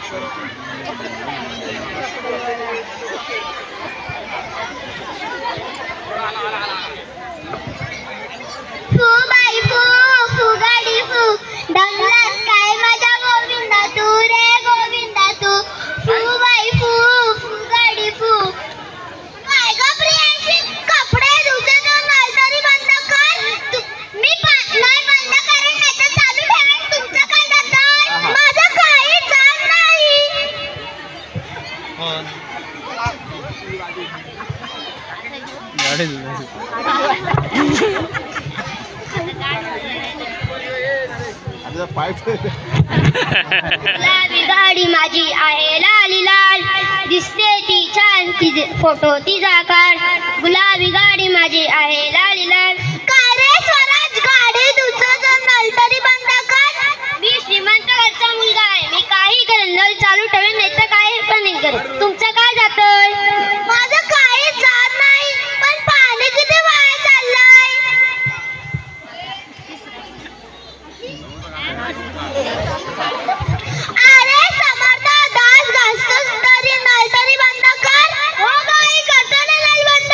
फू बाई फू, फू गाडी फू, दमलास काय माझ्या गोविंदा तू रे गोविंदा तू. फू बाई फू, फू गाडी फू. काय ग प्रियांशी, कपडे धुते तर नळ तरी बंद कर. मी नळ बंद करेन नाही तर चालू ठेवेन. तुमचं काय जातंय? माझं काही जात नाही. गुलाबी गाडी माझी आहे लाली लाल, दिसते ती छान तिचे फोटो तिचा काढ. गुलाबी गाडी माझी आहे लाली लाल. काय रे स्वराज, गाडी तुझं नळ तरी बंद कर. मी श्रीमंत घरचा मुलगा आहे, मी काही करेन, नळ चालू ठेवेन नाही तर काही पण नाही करेन. तुमचं काय जातंय? माझं काही जात नाही, पण पाणी किती वाया चाललंय. अरे समर्थ, दास घासतोस तरी नळ तरी बंद कर. हो बाई, करतो ना नळ बंद.